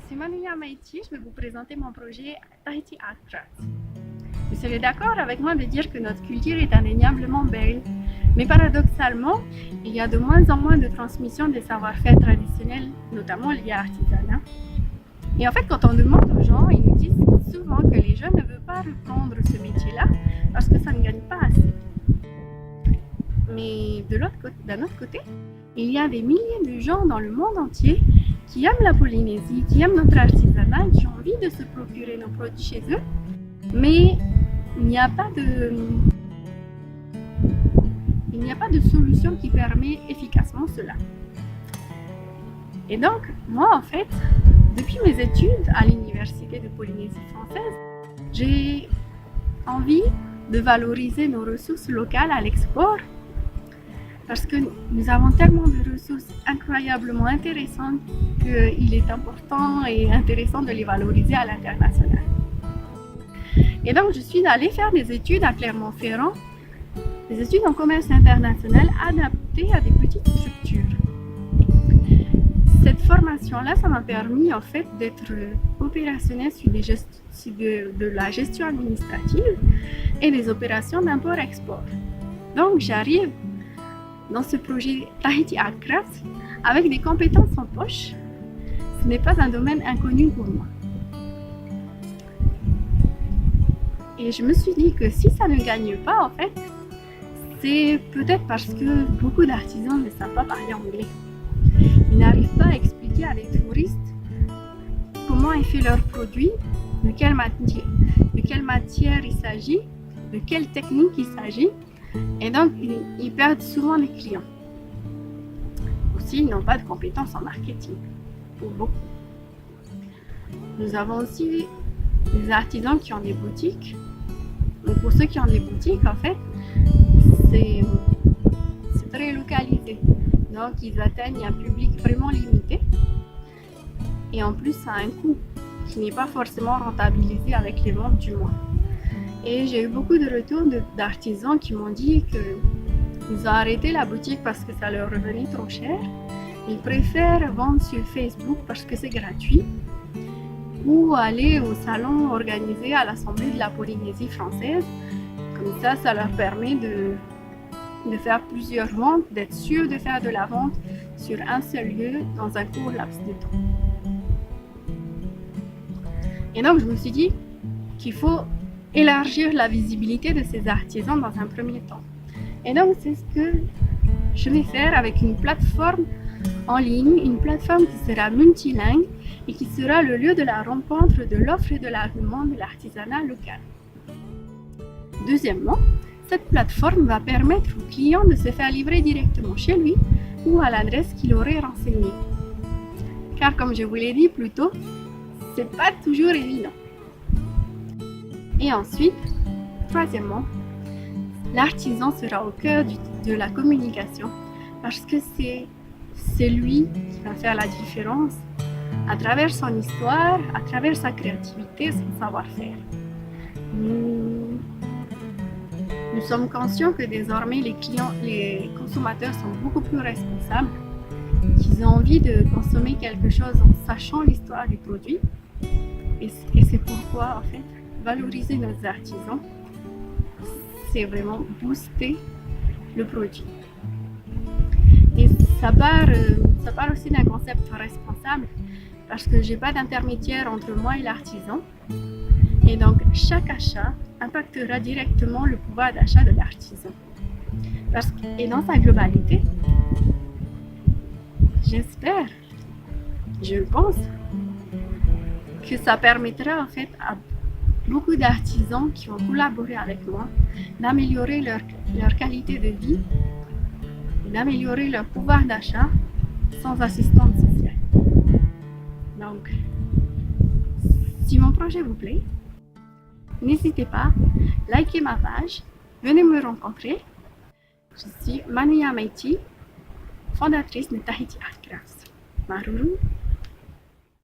suis Manuya Maïti, je vais vous présenter mon projet Tahiti Art Craft. Vous serez d'accord avec moi de dire que notre culture est indéniablement belle, mais paradoxalement, il y a de moins en moins de transmission des savoir-faire traditionnels, notamment liés à l'artisanat. Et en fait, quand on demande aux gens, ils nous disent souvent que les jeunes ne veulent pas reprendre ce métier-là parce que ça ne gagne pas assez. Mais d'un autre côté, il y a des milliers de gens dans le monde entier qui aiment la Polynésie, qui aiment notre artisanat, qui ont envie de se procurer nos produits chez eux, mais il n'y a pas de solution qui permet efficacement cela. Et donc, moi en fait, depuis mes études à l'Université de Polynésie française, j'ai envie de valoriser nos ressources locales à l'export parce que nous avons tellement de ressources incroyablement intéressantes qu'il est important et intéressant de les valoriser à l'international. Et donc, je suis allée faire des études à Clermont-Ferrand, des études en commerce international adaptées à des petites structures. Cette formation-là, ça m'a permis en fait d'être opérationnelle sur de la gestion administrative et des opérations d'import-export. Donc, j'arrive dans ce projet Tahiti Art Craft avec des compétences en poche. Ce n'est pas un domaine inconnu pour moi. Et je me suis dit que si ça ne gagne pas, en fait, c'est peut-être parce que beaucoup d'artisans ne savent pas parler anglais. Ils n'arrivent pas à expliquer à des touristes comment est fait leur produit, de quelle matière il s'agit, de quelle technique il s'agit. Et donc, ils perdent souvent les clients. Aussi, ils n'ont pas de compétences en marketing, pour beaucoup. Nous avons aussi des artisans qui ont des boutiques. Donc, pour ceux qui ont des boutiques, en fait, c'est très localisé. Donc, ils atteignent un public vraiment limité. Et en plus, ça a un coût qui n'est pas forcément rentabilisé avec les ventes du mois. Et j'ai eu beaucoup de retours d'artisans qui m'ont dit qu'ils ont arrêté la boutique parce que ça leur revenait trop cher. Ils préfèrent vendre sur Facebook parce que c'est gratuit ou aller au salon organisé à l'Assemblée de la Polynésie française. Comme ça leur permet de faire plusieurs ventes, d'être sûr de faire de la vente sur un seul lieu dans un court laps de temps. Et donc, je me suis dit qu'il faut élargir la visibilité de ces artisans dans un premier temps. Et donc, c'est ce que je vais faire avec une plateforme en ligne, une plateforme qui sera multilingue et qui sera le lieu de la rencontre de l'offre et de la demande de l'artisanat local. Deuxièmement, cette plateforme va permettre au client de se faire livrer directement chez lui ou à l'adresse qu'il aurait renseignée. Car comme je vous l'ai dit plus tôt, c'est pas toujours évident. Et ensuite, troisièmement, l'artisan sera au cœur de la communication parce que c'est lui qui va faire la différence à travers son histoire, à travers sa créativité, son savoir-faire. Nous sommes conscients que désormais les consommateurs sont beaucoup plus responsables, qu'ils ont envie de consommer quelque chose en sachant l'histoire du produit. Et c'est pourquoi, en fait, valoriser nos artisans, c'est vraiment booster le produit. Et ça part aussi d'un concept responsable parce que j'ai pas d'intermédiaire entre moi et l'artisan. Et donc, chaque achat impactera directement le pouvoir d'achat de l'artisan. Et dans sa globalité, j'espère, je pense, que ça permettra en fait à beaucoup d'artisans qui ont collaboré avec moi d'améliorer leur qualité de vie, d'améliorer leur pouvoir d'achat sans assistance sociale. Donc, si mon projet vous plaît, n'hésitez pas, likez ma page, venez me rencontrer. Je suis Manuya Maïti, fondatrice de Tahiti Art Craft. Maruru.